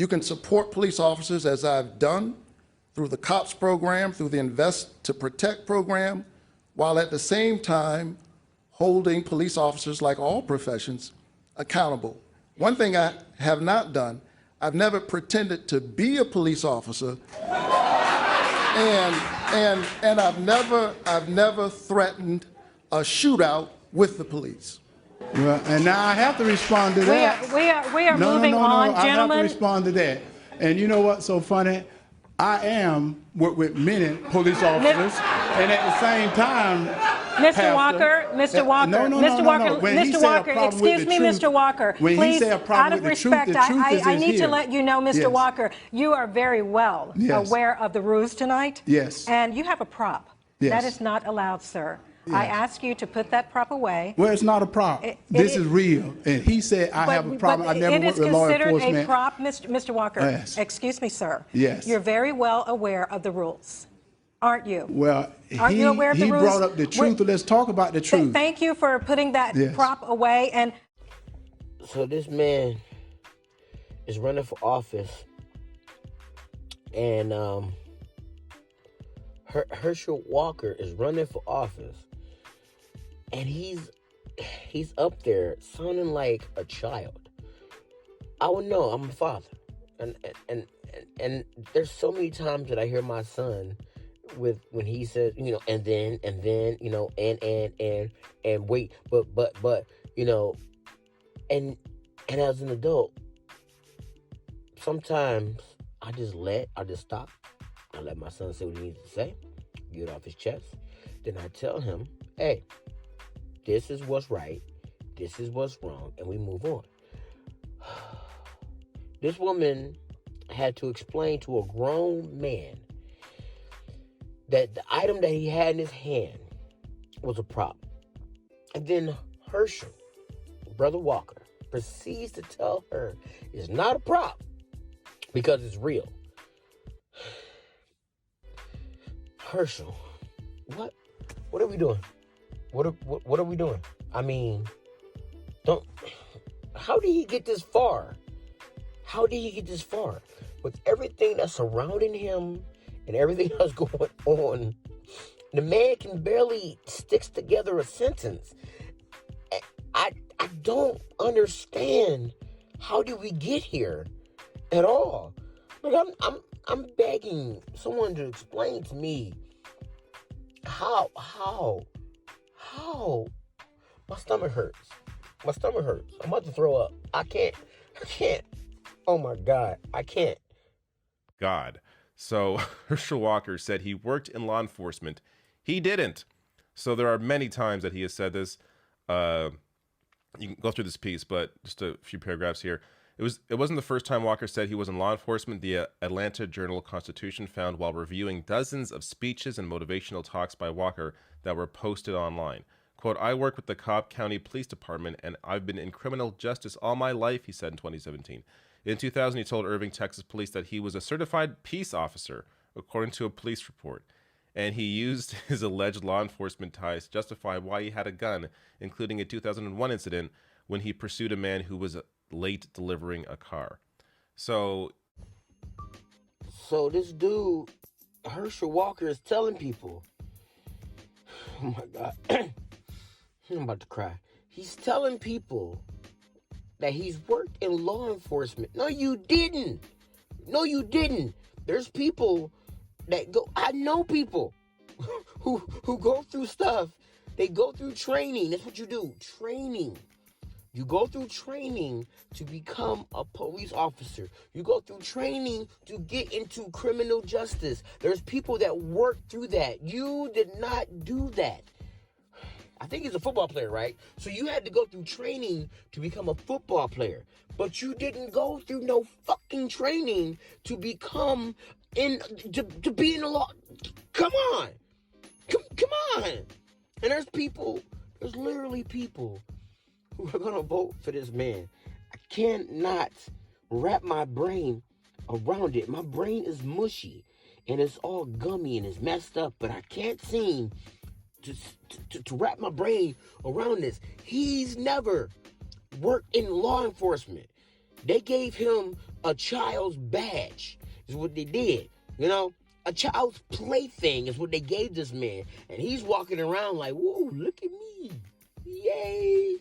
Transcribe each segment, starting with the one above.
You can support police officers, as I've done, through the COPS program, through the Invest to Protect program, while at the same time holding police officers, like all professions, accountable. One thing I have not done, I've never pretended to be a police officer, and I've never threatened a shootout with the police. Well, and now I have to respond to that. We are moving on, I have gentlemen. to respond to that. And you know what's so funny? I am work with many police officers, and at the same time, Mr. Walker, Mr. Walker, Mr. Walker, Mr. Walker, excuse me, Mr. Walker. Please, out of respect, I need to let you know, Mr. Walker, you are very well aware of the rules tonight. Yes. And you have a prop. Yes. That is not allowed, sir. Yes. I ask you to put that prop away. Well, it's not a prop. This is real. And he said, I have a problem. I never worked with law enforcement. It is considered a prop, Mr. Walker. Yes. Excuse me, sir. Yes. You're very well aware of the rules, aren't you? Well, aren't you aware of the rules? He brought up the truth. Let's talk about the truth. Thank you for putting that prop away. And so this man is running for office, and Herschel Walker is running for office. And he's up there sounding like a child. I would know, I'm a father. And there's so many times that I hear my son when he says, you know, and then, you know, and wait, but, you know, and as an adult, sometimes I just stop. I let my son say what he needs to say, get it off his chest. Then I tell him, hey, this is what's right, this is what's wrong, and we move on. This woman had to explain to a grown man that the item that he had in his hand was a prop. And then Herschel, Brother Walker, proceeds to tell her it's not a prop because it's real. Herschel, what are we doing? What are we doing? I mean, how did he get this far? How did he get this far? With everything that's surrounding him and everything that's going on, the man can barely sticks together a sentence. I don't understand, how did we get here at all? Like I'm begging someone to explain to me how. My stomach hurts. I'm about to throw up. I can't. Oh my God, I can't. God. So Herschel Walker said he worked in law enforcement. He didn't. So there are many times that he has said this. You can go through this piece, but just a few paragraphs here. It wasn't the first time Walker said he was in law enforcement. The Atlanta Journal-Constitution found while reviewing dozens of speeches and motivational talks by Walker that were posted online. Quote, I work with the Cobb County Police Department, and I've been in criminal justice all my life, he said in 2017. In 2000, he told Irving, Texas police that he was a certified peace officer, according to a police report. And he used his alleged law enforcement ties to justify why he had a gun, including a 2001 incident when he pursued a man who was late delivering a car. So this dude, Herschel Walker, is telling people, oh my God, I'm about to cry. He's telling people that he's worked in law enforcement. No, you didn't. There's people that go, I know people who go through stuff. They go through training. That's what you do, training. You go through training to become a police officer. You go through training to get into criminal justice. There's people that work through that. You did not do that. I think he's a football player, right? So you had to go through training to become a football player. But you didn't go through no fucking training to become to be in the law. Come on. Come on. And there's literally people who are going to vote for this man. I cannot wrap my brain around it. My brain is mushy and it's all gummy and it's messed up, but I can't seem to wrap my brain around this. He's never worked in law enforcement. They gave him a child's badge, is what they did. You know, a child's plaything is what they gave this man. And he's walking around like, whoa, look at me. Yay.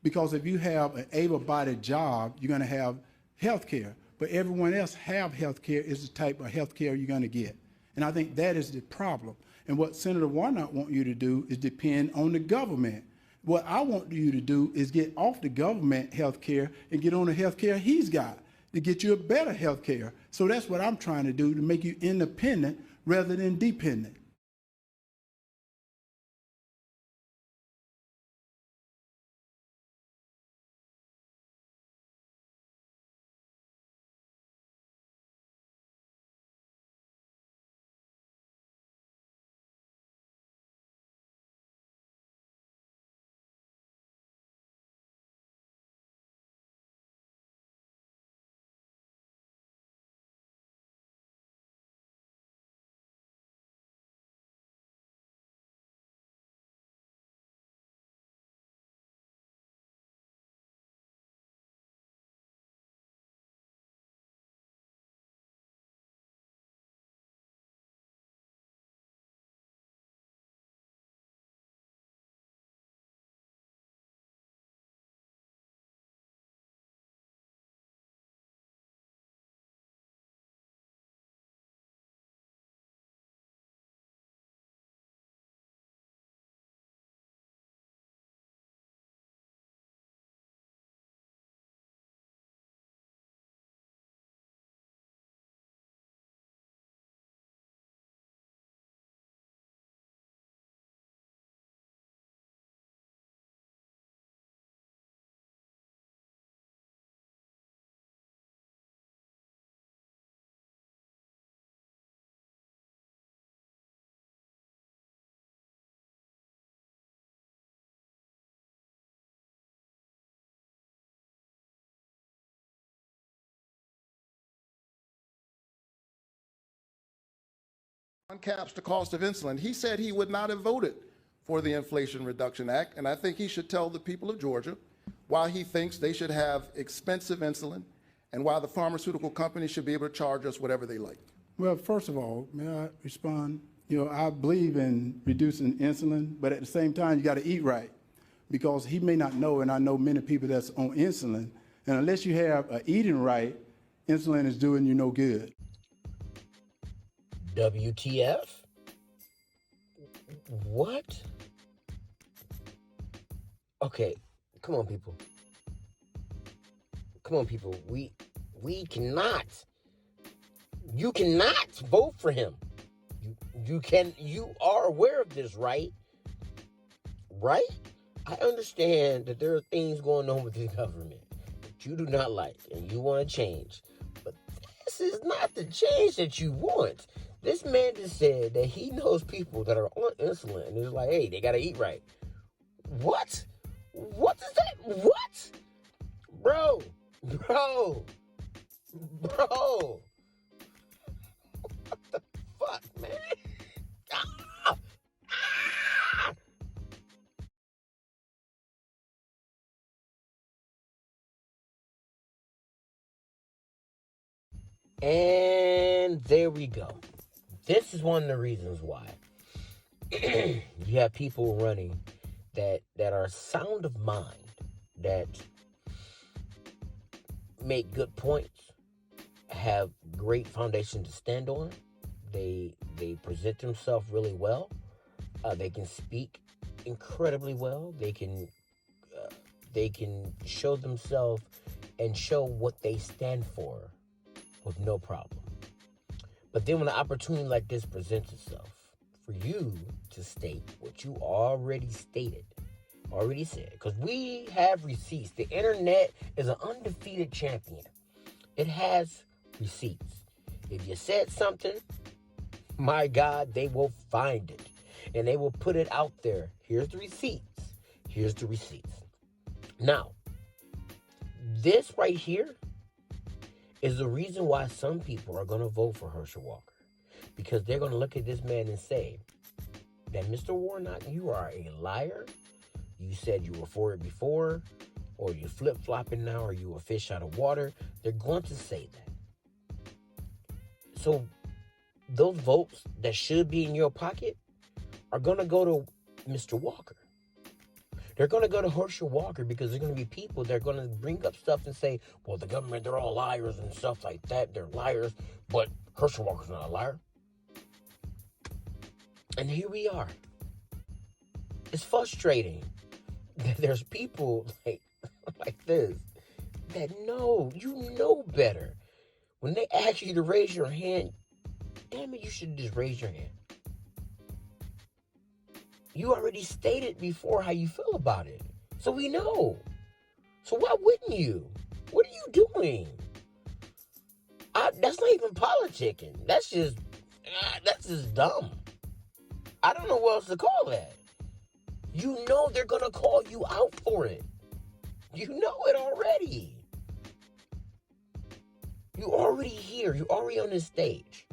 Because if you have an able-bodied job, you're going to have health care. But everyone else have health care is the type of health care you're going to get. And I think that is the problem. And what Senator Warnock wants you to do is depend on the government. What I want you to do is get off the government health care and get on the health care he's got to get you a better health care. So that's what I'm trying to do, to make you independent rather than dependent. Uncaps the cost of insulin. He said he would not have voted for the Inflation Reduction Act, and I think he should tell the people of Georgia why he thinks they should have expensive insulin and why the pharmaceutical companies should be able to charge us whatever they like. Well, first of all, may I respond? You know, I believe in reducing insulin, but at the same time, you got to eat right, because he may not know, and I know many people that's on insulin, and unless you have eating right, insulin is doing you no good. WTF? What? Okay, come on, people. Come on, people. We cannot. You cannot vote for him. You are aware of this, right? Right? I understand that there are things going on with the government that you do not like and you want to change. But this is not the change that you want. This man just said that he knows people that are on insulin and is like, hey, they got to eat right. What? What is that? What? Bro. What the fuck, man? Ah! And there we go. This is one of the reasons why you have people running that are sound of mind, that make good points, have great foundation to stand on. They present themselves really well. They can speak incredibly well. They can show themselves and show what they stand for with no problem. But then when an opportunity like this presents itself for you to state what you already said, because we have receipts. The internet is an undefeated champion. It has receipts. If you said something, my God, they will find it. And they will put it out there. Here's the receipts. Here's the receipts. Now, this right here is the reason why some people are going to vote for Herschel Walker. Because they're going to look at this man and say that, Mr. Warnock, you are a liar. You said you were for it before. or you flip-flopping now, or you a fish out of water. They're going to say that. So those votes that should be in your pocket are going to go to Mr. Walker. They're going to go to Herschel Walker because there's going to be people that are going to bring up stuff and say, well, the government, they're all liars and stuff like that. They're liars, but Herschel Walker's not a liar. And here we are. It's frustrating that there's people like this that know, you know better. When they ask you to raise your hand, damn it, you should just raise your hand. You already stated before how you feel about it. So we know. So why wouldn't you? What are you doing? That's not even politicking. That's just dumb. I don't know what else to call that. You know they're going to call you out for it. You know it already. You already here. You already on this stage.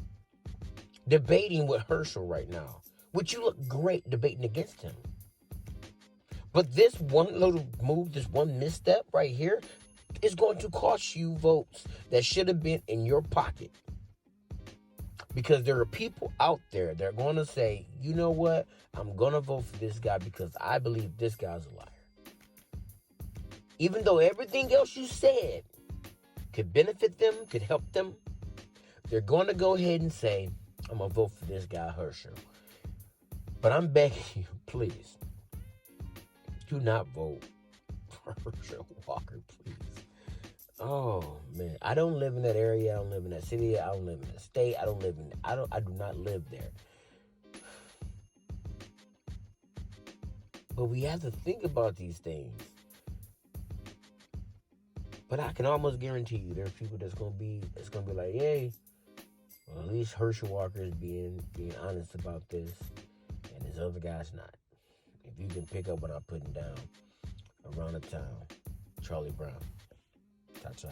Debating with Herschel right now. Which you look great debating against him. But this one little move, this one misstep right here is going to cost you votes that should have been in your pocket. Because there are people out there that are going to say, you know what? I'm going to vote for this guy because I believe this guy's a liar. Even though everything else you said could benefit them, could help them, they're going to go ahead and say, I'm going to vote for this guy, Herschel. But I'm begging you, please, do not vote for Herschel Walker, please. Oh, man. I don't live in that area. I don't live in that city. I don't live in that state. I do not live there. But we have to think about these things. But I can almost guarantee you there's people it's gonna be like, hey, well, at least Herschel Walker is being honest about this. And this other guy's not. If you can pick up what I'm putting down around the town, Charlie Brown. Ta-ta.